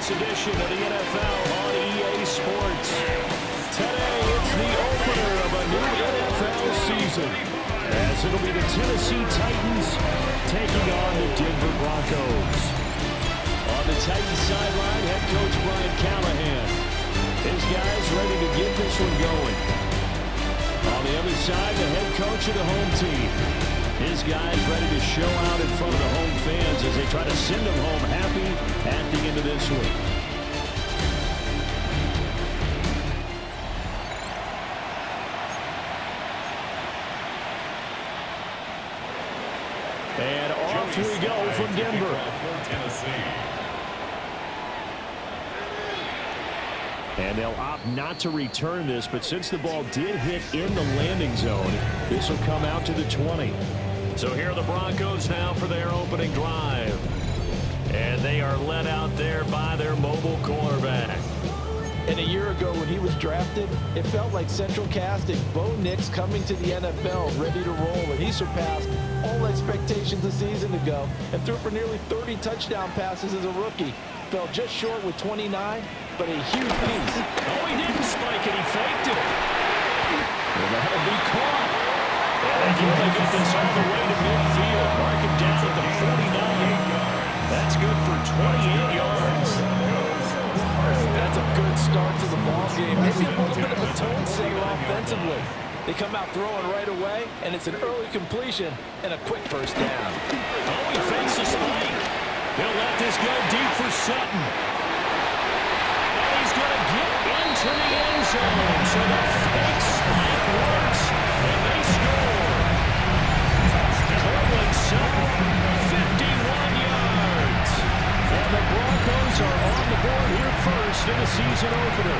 this edition of the NFL on EA Sports. Today, it's the opener of a new NFL season, as it'll be the Tennessee Titans taking on the Denver Broncos. On the Titans sideline, head coach Brian Callahan. His guys ready to get this one going. On the other side, the head coach of the home team. His guys ready to show out in front of the home fans as they try to send them home happy at the end of this week. And off we go from Denver. And they'll opt not to return this, but since the ball did hit in the landing zone, this will come out to the 20. So here are the Broncos now for their opening drive. And they are led out there by their mobile quarterback. And a year ago when he was drafted, it felt like central casting. Bo Nix coming to the NFL ready to roll, and he surpassed all expectations a season ago and threw for nearly 30 touchdown passes as a rookie. Fell just short with 29, but a huge piece. Oh, he didn't spike it. He faked it. Well, that'll be caught. And they can get this all the way to midfield. Mark it down at the 49. That's good for 28 yards. That's a good start to the ball game. Maybe a little bit of a tone setter offensively. They come out throwing right away, and it's an early completion and a quick first down. Oh, he fakes a spike. He'll let this go deep for Sutton. And he's going to get into the end zone. So the fake spike works, and they score. Cortland Sutton, 51 yards. And the Broncos are on the board here first in the season opener.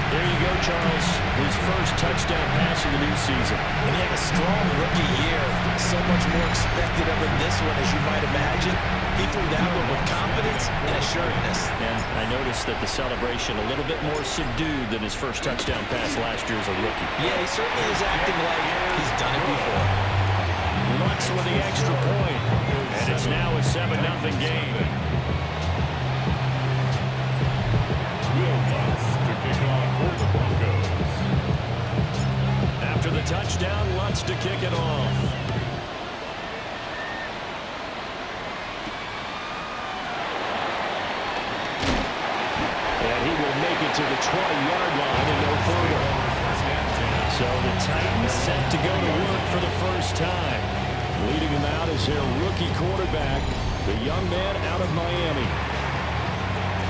There you go, Charles. His first touchdown pass of the new season. And he had a strong rookie year. So much more expected of him this one, as you might imagine. He threw that one with confidence and assuredness. And I noticed that the celebration a little bit more subdued than his first touchdown pass last year as a rookie. Yeah, he certainly is acting like he's done it before. Lutz with the extra point. And it's now a 7-0 game. After the touchdown, Lutz to kick it off. And he will make it to the 20-yard line and no further. So the Titans set to go to work for the first time. Leading him out is their rookie quarterback, the young man out of Miami.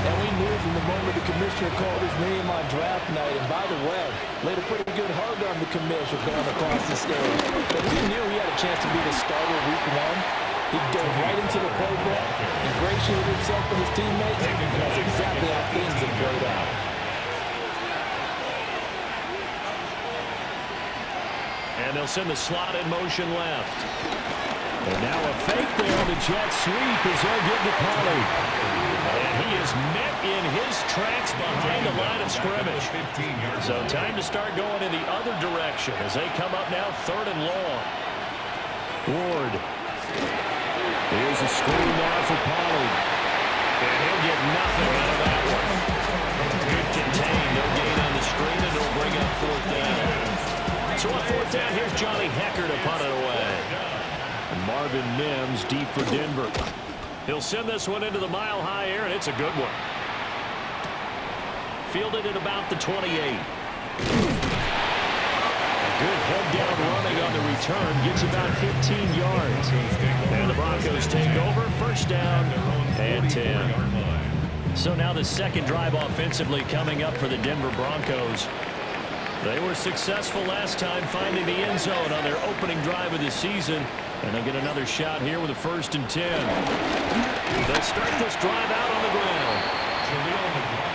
And we knew from the moment the commissioner called his name on draft night, and by the way, laid a pretty good hug on the commissioner going across the stage. But we knew he had a chance to be the starter week one. He dove right into the playbook, ingratiated himself with his teammates, and that's exactly how things have played out. And they'll send the slot in motion left. And now a fake there on the jet sweep as they'll get to Pollard. And he is met in his tracks behind the line of scrimmage. So time to start going in the other direction as they come up now 3rd and long. Ward. Here's a screen now for Pollard. And he'll get nothing out of that one. Good contain. No gain on the screen, and it'll bring up 4th down. So on 4th down, here's Johnny Hecker to punt it away. And Marvin Mims deep for Denver. He'll send this one into the mile-high air, and it's a good one. Fielded at about the 28. A good head-down running on the return. Gets about 15 yards. And the Broncos take over. 1st down and 10. So now the second drive offensively coming up for the Denver Broncos. They were successful last time finding the end zone on their opening drive of the season. And they'll get another shot here with a 1st and 10. They'll start this drive out on the ground.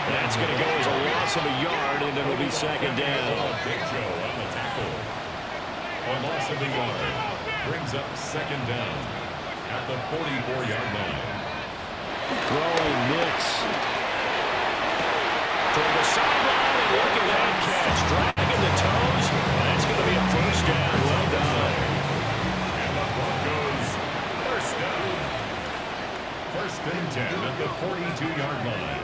That's going to go as a loss of a yard, and it'll be 2nd down. Big Joe on the tackle. A loss of a yard brings up 2nd down at the 44-yard line. Throwing Nix. Toward the sideline, and look at that catch. Dragging the toes. That's going to be a 1st down. Well done. And the Broncos, 1st down. 1st and 10. 42-yard line.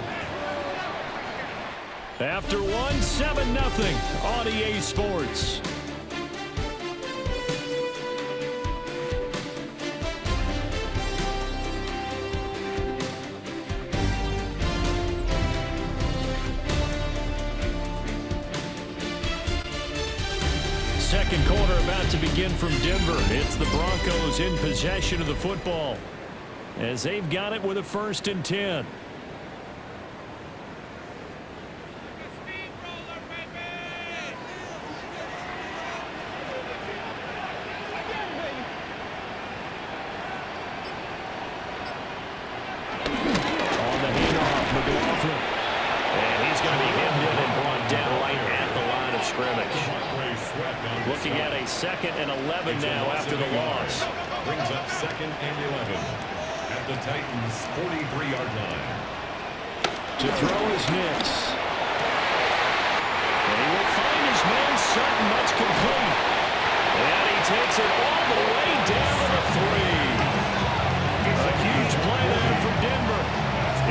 After one, 7-0 on EA Sports. Second quarter about to begin from Denver. It's the Broncos in possession of the football as they've got it with a 1st and 10. On the handoff, McLaughlin. And he's going to be hemmed in and brought down right at the line of scrimmage. Looking at a 2nd and 11 now after the loss. Brings up 2nd and 11 at the Titans' 43-yard line. To throw is Nix. And he will find his man Sutton. That's complete. And he takes it all the way down to the 3. A huge play there for Denver.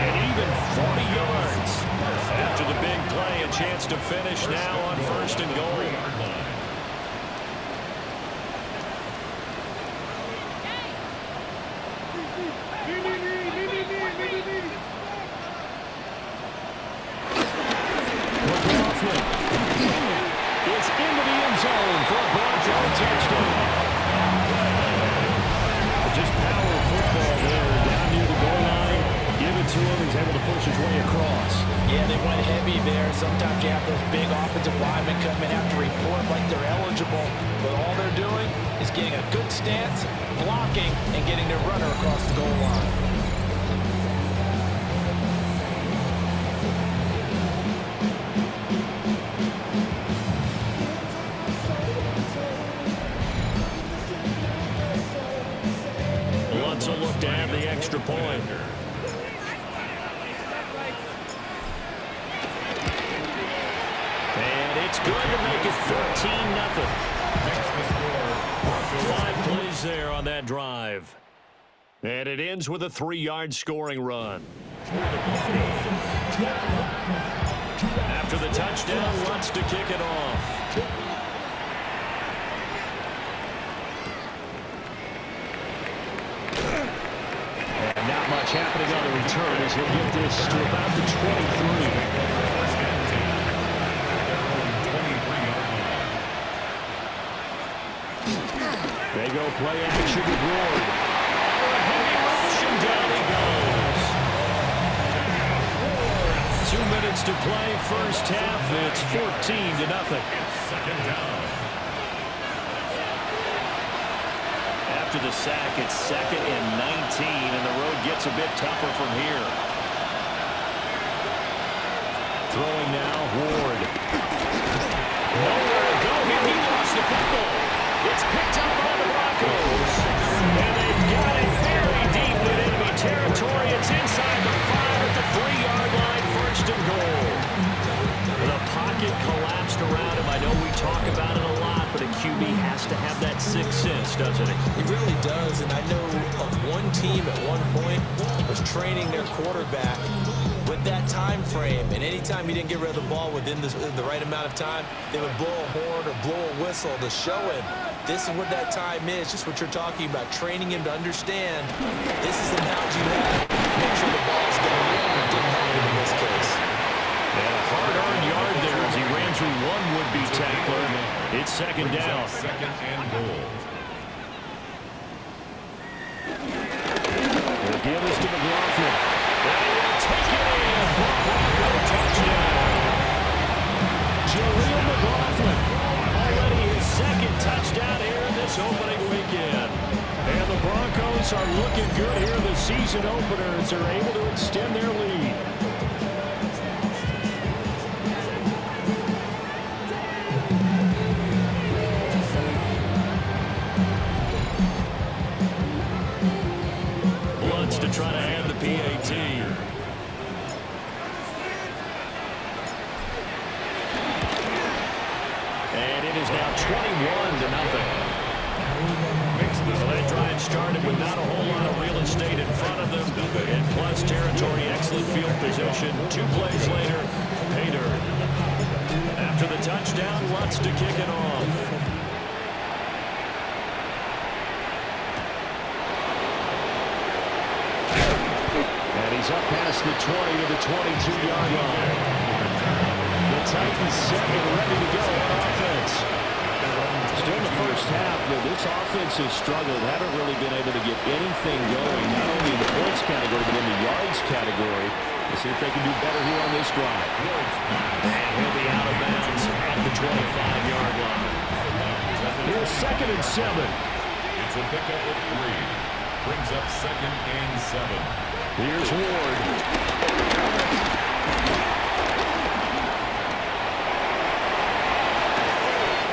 And even 40 yards. After the big play, a chance to finish now on 1st and goal. It's into the end zone for a Broncos touchdown. Just power football there down near the goal line. Give it to him. He's able to push his way across. Yeah, they went heavy there. Sometimes you have those big offensive linemen come in, have to report like they're eligible. But all they're doing is getting a good stance, blocking, and getting their runner across the goal line. Let's look to add the extra point. And it's good to make it 14-0. 5 plays there on that drive. And it ends with a 3-yard scoring run. After the touchdown, Lutz to kick it off. And not much happening on the return as he'll get this to about the 23. They go play action with Ward. Heavy rush and down he goes. 2 minutes to play, first half. It's 14-0. Second down. After the sack, it's 2nd and 19, and the road gets a bit tougher from here. Throwing now, Ward. Nowhere to go here. He lost the football. It's picked up by the Broncos. And they've got it very deep in enemy territory. It's inside the 5 at the 3-yard line, 1st and goal. The pocket collapsed around him. I know we talk about it a lot, but a QB has to have that 6th sense, doesn't it? He really does, and I know of one team at one point was training their quarterback with that time frame, and anytime he didn't get rid of the ball within the right amount of time, they would blow a horn or blow a whistle to show him this is what that time is, just what you're talking about, training him to understand this is the knowledge you have. Make sure the ball's going. It didn't happen in this case. And a hard-earned yard there as he ran through one would-be tackler. It's 2nd down. 2nd and goal. The give is to McLaughlin. And he will take it in for a Bronco touchdown. Jaleel McLaughlin, already his 2nd touchdown here in this opening weekend. And the Broncos are looking good here. The season openers are able to extend their lead. Lutz to try to add the PAT. And it is now 21-0. Makes the Well, that drive started with not a whole lot of real estate in front of them. In plus territory, excellent field position. 2 plays later, pay dirt. After the touchdown, Lutz to kick it off. And he's up past the 20 to the 22-yard line. The Titans set and ready to go on offense. Still in the first half, but this offense has struggled. Haven't really been able to get anything going, not only in the points category, but in the yards category. Let's see if they can do better here on this drive. And he'll be out of bounds at the 25-yard line. Here's 2nd and 7. It's a pickup of 3. Brings up 2nd and 7. Here's Ward.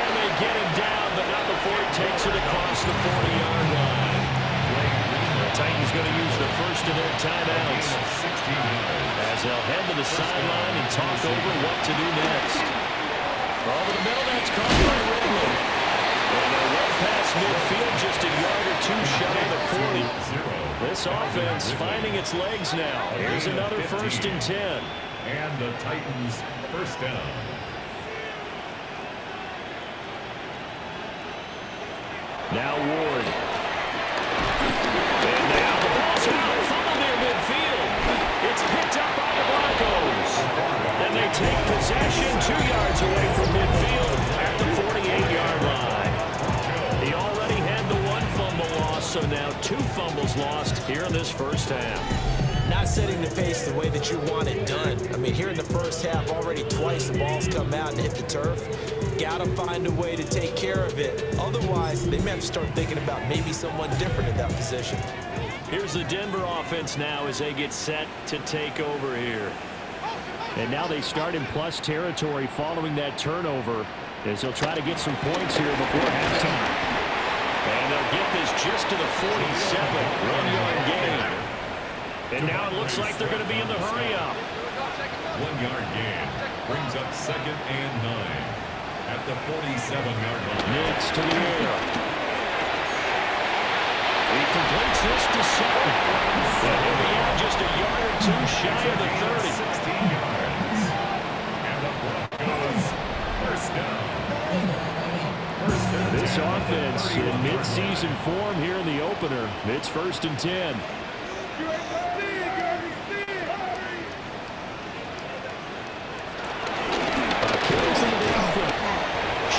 And they get him down, but not before he takes it across the 40-yard line. The Titans going to use the first of their timeouts as they'll head to the sideline and talk over what to do next. Over the middle, that's caught by Ridley. And they're well past midfield, just a yard or 2 shy of the 40. This offense finding its legs now. Here's another 1st and 10. And the Titans first down. Now Ward. And now the ball's out. Fumble near midfield. It's picked up by the Broncos. And they take possession 2 yards away from midfield at the 48-yard line. He already had the 1 fumble loss, so now 2 fumbles lost here in this first half. Not setting the pace the way that you want it done. I mean, here in the first half, already twice the ball's come out and hit the turf. Got to find a way to take care of it. Otherwise, they may have to start thinking about maybe someone different in that position. Here's the Denver offense now as they get set to take over here. And now they start in plus territory following that turnover as they'll try to get some points here before halftime. And they'll get this just to the 47, 1-yard gain. And now it looks like they're going to be in the hurry-up. 1-yard gain. Brings up 2nd and 9. At the 47-yard line. Nix to the air. He completes this to 7. And he'll be out just a yard or 2 shy of the 30. 16 yards. And the Broncos first down. This offense in mid-season form here in the opener. It's 1st and 10.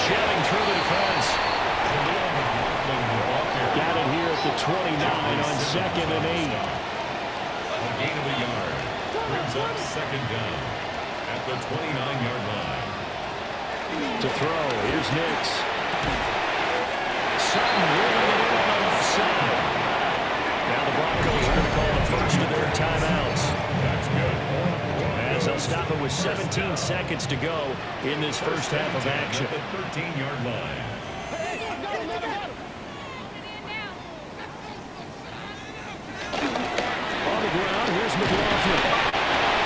Shedding through the defense. Got it here at the 29 on 2nd and 8. A gain of a yard. Brings up 2nd down at the 29-yard line. To throw. Here's Nix. Sutton rolling it in on the left side. Now the Broncos are going to call the first of their timeouts. That's good. As they'll stop it with 17 seconds to go in this first half of action. At the 13-yard line. On the ground, here's McLaughlin.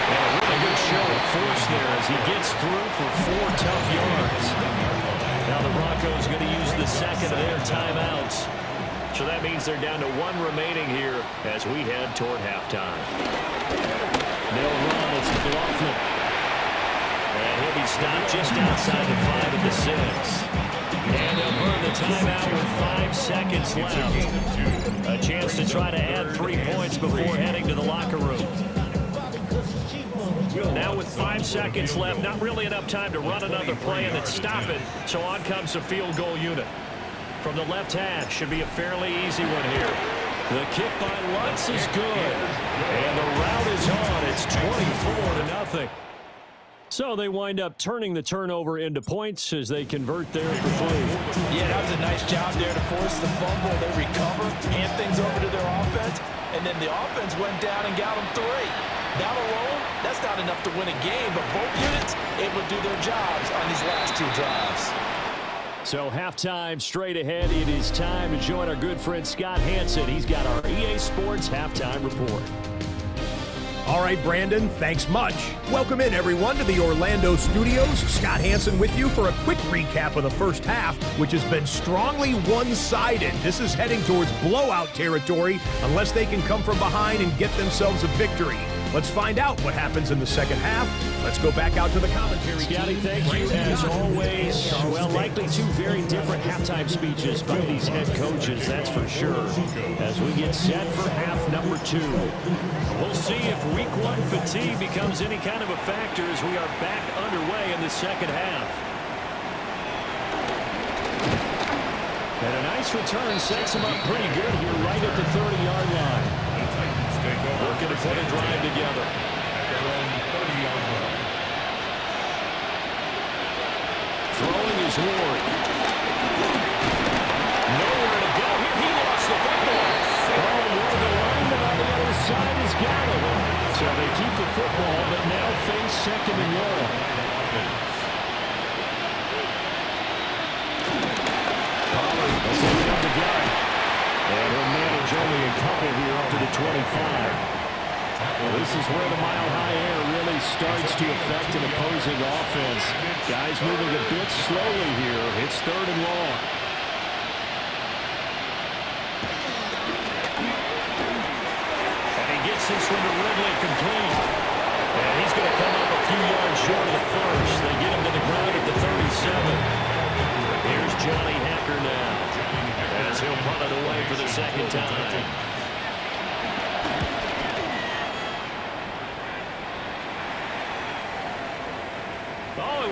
And a really good show of force there as he gets through for 4 tough yards. Now the Broncos going to use the second of their timeouts. So that means they're down to 1 remaining here as we head toward halftime. They'll run. It's McLaughlin. And he'll be stopped just outside the 5 at the 6. And they'll burn the timeout with 5 seconds left. A chance to try to add 3 points before heading to the locker room. Now with 5 seconds left, not really enough time to run another play and then stop it. So on comes the field goal unit. From the left hash, should be a fairly easy one here. The kick by Lutz is good. And the route is on. It's 24-0. So they wind up turning the turnover into points as they convert there for 3. Yeah, that was a nice job there to force the fumble. They recover, hand things over to their offense, and then the offense went down and got them 3. That alone, that's not enough to win a game, but both units able to do their jobs on these last 2 drives. So halftime straight ahead. It is time to join our good friend Scott Hansen. He's got our EA Sports Halftime Report. All right, Brandon, thanks much. Welcome in, everyone, to the Orlando studios. Scott Hansen with you for a quick recap of the first half, which has been strongly one-sided. This is heading towards blowout territory unless they can come from behind and get themselves a victory. Let's find out what happens in the second half. Let's go back out to the commentary. Scotty, thank you as always. Well, likely two very different halftime speeches by these head coaches, that's for sure, as we get set for half number 2. We'll see if week 1 fatigue becomes any kind of a factor as we are back underway in the second half. And a nice return sets him up pretty good here right at the 30-yard line. Looking to put a drive together. Throwing his Ward. Nowhere to go here. He lost the football. Oh, one of the linemen on the other side has got it. So they keep the football, but now face second and long. Pollard will take out the gun. And he'll manage only a couple here up to the 25. Well, this is where the mile-high air really starts to affect an opposing offense. Guys moving a bit slowly here. It's 3rd and long. And he gets this one to Ridley complete. And he's going to come up a few yards short of the first. They get him to the ground at the 37. Here's Johnny Hacker now, as he'll punt it away for the second time.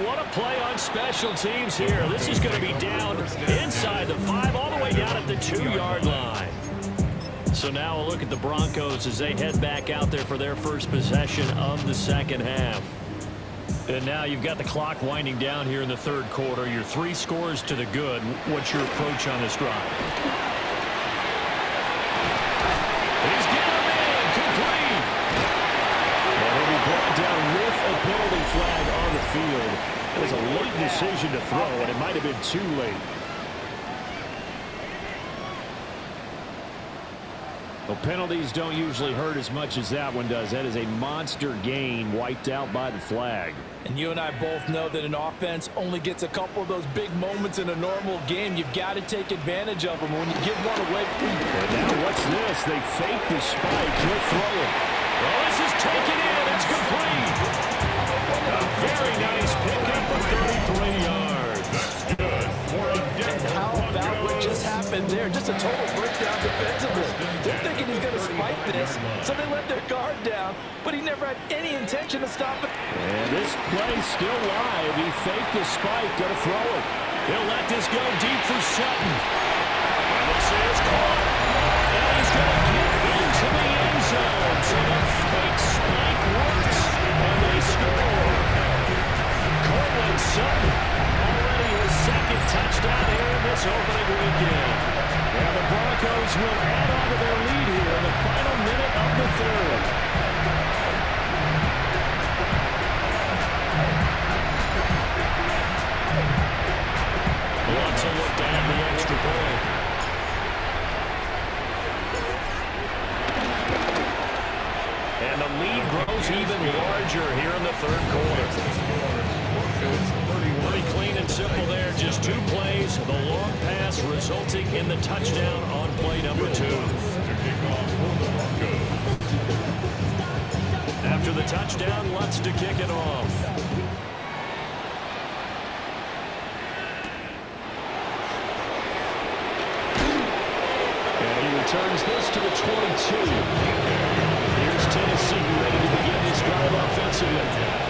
What a play on special teams here. This is going to be down inside the 5, all the way down at the 2-yard line. So now a look at the Broncos as they head back out there for their first possession of the second half. And now you've got the clock winding down here in the 3rd quarter. Your 3 scores to the good. What's your approach on this drive? He's getting him in. Complete. And he'll be brought down with a penalty flag on the field. It was a late decision to throw, and it might have been too late. Well, penalties don't usually hurt as much as that one does. That is a monster gain wiped out by the flag. And you and I both know that an offense only gets a couple of those big moments in a normal game. You've got to take advantage of them. When you give one away. And now what's this? They fake the spike. He'll throw it. Well, this is taken in. It's complete. A very nice pickup of 33 yards. That's good. And how about what just happened there? Just a total breakdown defensively. They're thinking he's going to spike this, so they let their guard down, but he never had any intention to stop it. And this play's still live. He faked the spike, going to throw it. He'll let this go deep for Sutton. And this is caught. And he's going to get into the end zone. So the fake spike works, and they score. Cortland Sutton, already his 2nd touchdown here in this opening weekend. And the Broncos will add on to their lead here in the final minute of the 3rd. Wants to look to have the extra point. And the lead grows even larger here in the 3rd quarter. Pretty clean and simple there. Just 2 plays. The long pass resulting in the touchdown on play number 2. After the touchdown, Lutz to kick it off. And he returns this to the 22. Here's Tennessee ready to begin this drive offensively.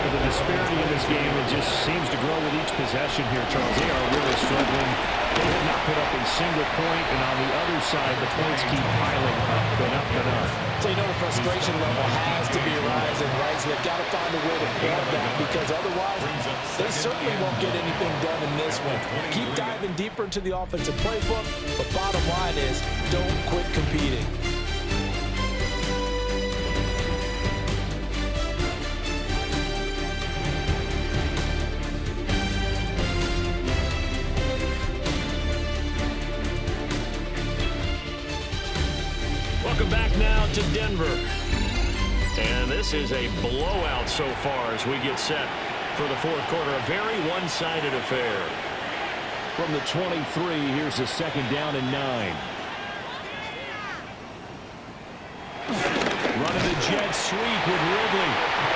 The disparity in this game, it just seems to grow with each possession here, Charles. They are really struggling. They have not put up a single point, and on the other side, the points keep piling up and up and up. So you know the frustration level has to be rising, right? So they've got to find a way to grab that, because otherwise they certainly won't get anything done in this one. Keep diving deeper into the offensive playbook, but bottom line is don't quit competing. Welcome back now to Denver. And this is a blowout so far as we get set for the fourth quarter. A very one-sided affair. From the 23, here's a second down and 9. Running the jet sweep with Ridley.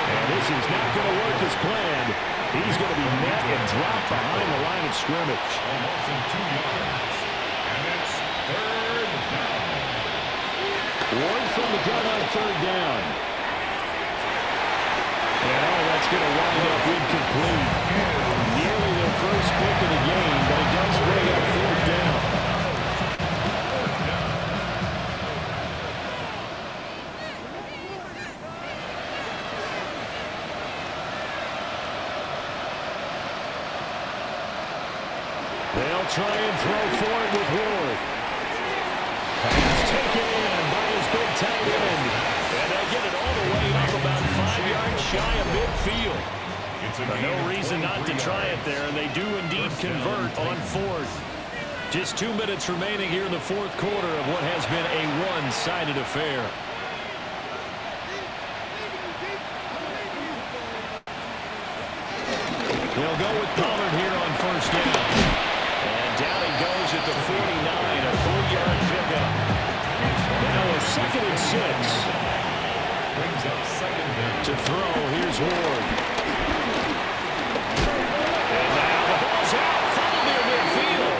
And this is not going to work as planned. He's going to be met and dropped behind the line of scrimmage. Almost in 2 yards. And it's third down. Ward from the gun on third down. And that's going to wind up incomplete. Nearly their first pick of the game, but it does bring up third down. They'll try and throw for it with Ward. Pass taken in by his big tight end. And they'll get it all the way up about 5 yards shy of midfield. No reason not to try it there, and they do indeed convert on fourth. Just 2 minutes remaining here in the fourth quarter of what has been a one-sided affair. They'll go with Pollard here on first down. And down he goes at the 49, a 4-yard pickup. Now a 2nd and 6. Brings up second down. To throw, here's Ward. And now the ball's out, fouled near midfield.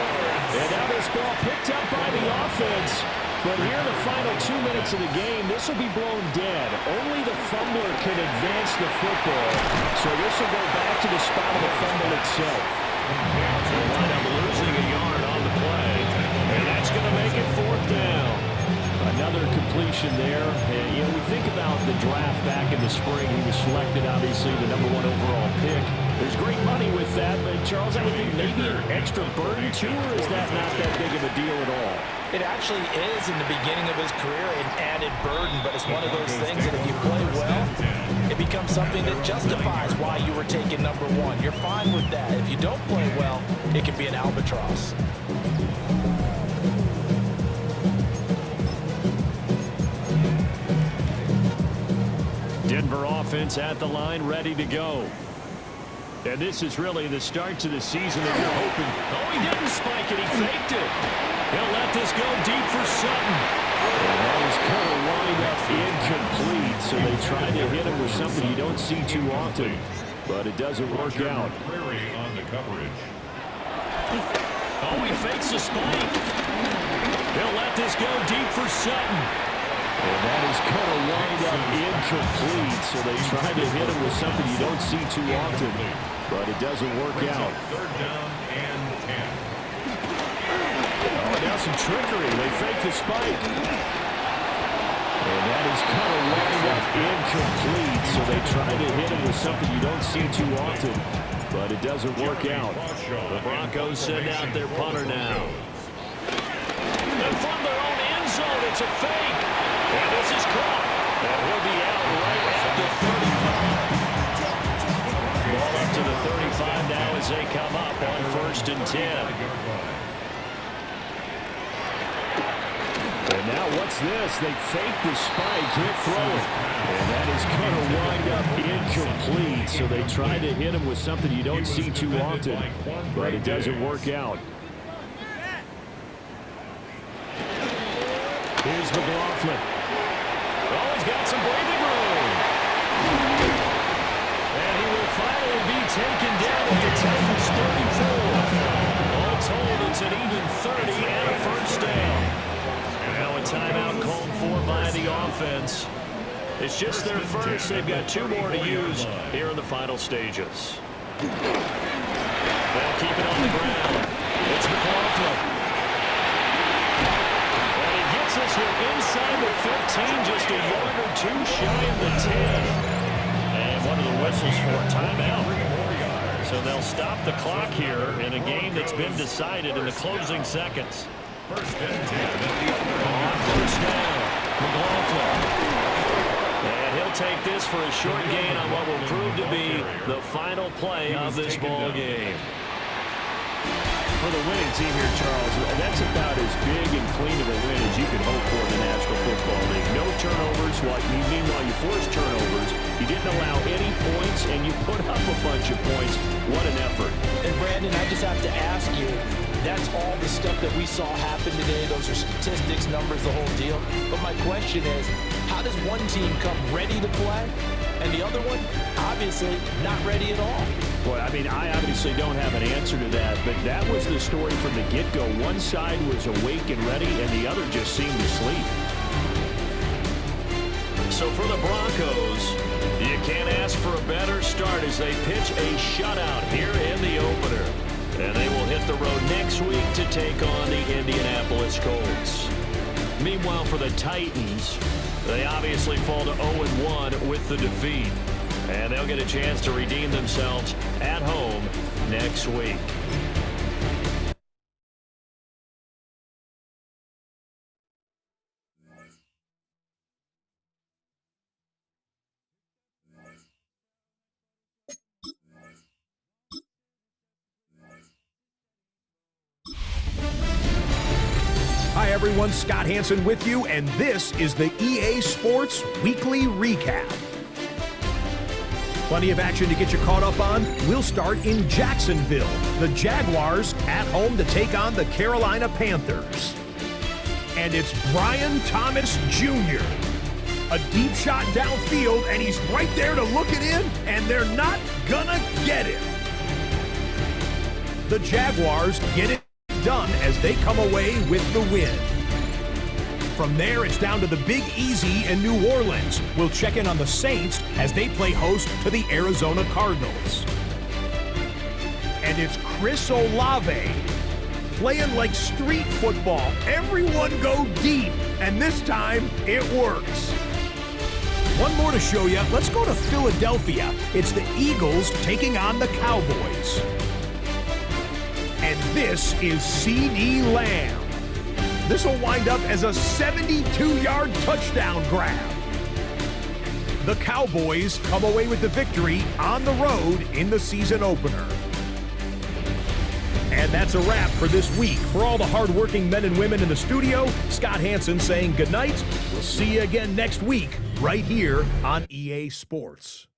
And now this ball picked up by the offense. But here in the final 2 minutes of the game, this will be blown dead. Only the fumbler can advance the football. So this will go back to the spot of the fumble itself. They'll wind up losing a yard on the play. And that's going to make it fourth down. Another completion there. And, we think about the draft back in the spring. He was selected, obviously, the #1 overall pick. There's great money with that, but, Charles, I would think maybe an extra burden, too, or is that not that big of a deal at all? It actually is in the beginning of his career an added burden, but it's one of those things that if you play well, it becomes something that justifies why you were taken #1. You're fine with that. If you don't play well, it can be an albatross. Denver offense at the line, ready to go. And this is really the start to the season that you're hoping. Oh, he didn't spike it. He faked it. He'll let this go deep for Sutton. And that is going to wind up incomplete. So they try to hit him with something you don't see too often. But it doesn't work out. Prairie on the coverage. Oh, he fakes the spike. He'll let this go deep for Sutton. And that is going to wind up incomplete. So they try to hit him with something you don't see too often. But it doesn't work out. Third down and 10. Oh, now some trickery. They fake the spike. And that is going to wind up incomplete. So they try to hit him with something you don't see too often. But it doesn't work out. The Broncos send out their punter now. And from their own end zone, it's a fake. And this is caught. And he'll be out right at the 35. Ball up to the 35 now as they come up on 1st and 10. And now what's this? They fake the spike, can't throw it. And that is going to wind up incomplete. So they try to hit him with something you don't see too often. But it doesn't work out. Here's McLaughlin. Oh, he's got some breathing room. And he will finally be taken down at the Titans' 34. All told, it's an even 30 and a first down. Now a timeout called for by the offense. It's just their first. They've got 2 more to use here in the final stages. They'll keep it on the ground. It's McLaughlin. This here inside the 15, just a yard or 2 shy of the 10. And one of the whistles for a timeout. So they'll stop the clock here in a game that's been decided in the closing seconds. First and 10. On first down, McLaughlin. And he'll take this for a short gain on what will prove to be the final play of this ball game. for the winning team here, Charles, that's about as big and clean of a win as you can hope for in the National Football League. No turnovers. Meanwhile, you forced turnovers. You didn't allow any points, and you put up a bunch of points. What an effort. And, Brandon, I just have to ask you, that's all the stuff that we saw happen today. Those are statistics, numbers, the whole deal. But my question is, how does one team come ready to play, and the other one, obviously, not ready at all? Boy, I mean, I obviously don't have an answer to that, but that was the story from the get-go. One side was awake and ready, and the other just seemed to sleep. So for the Broncos, you can't ask for a better start as they pitch a shutout here in the opener. And they will hit the road next week to take on the Indianapolis Colts. Meanwhile, for the Titans, they obviously fall to 0-1 with the defeat. And they'll get a chance to redeem themselves at home next week. Hi everyone, Scott Hansen with you, and this is the EA Sports Weekly Recap. Plenty of action to get you caught up on. We'll start in Jacksonville. The Jaguars at home to take on the Carolina Panthers. And it's Brian Thomas Jr. A deep shot downfield, and he's right there to look it in, and they're not gonna get it. The Jaguars get it done as they come away with the win. From there, it's down to the Big Easy in New Orleans. We'll check in on the Saints as they play host to the Arizona Cardinals. And it's Chris Olave playing like street football. Everyone go deep, and this time it works. One more to show you. Let's go to Philadelphia. It's the Eagles taking on the Cowboys. And this is C.D. Lamb. This will wind up as a 72-yard touchdown grab. The Cowboys come away with the victory on the road in the season opener. And that's a wrap for this week. For all the hardworking men and women in the studio, Scott Hansen saying goodnight. We'll see you again next week right here on EA Sports.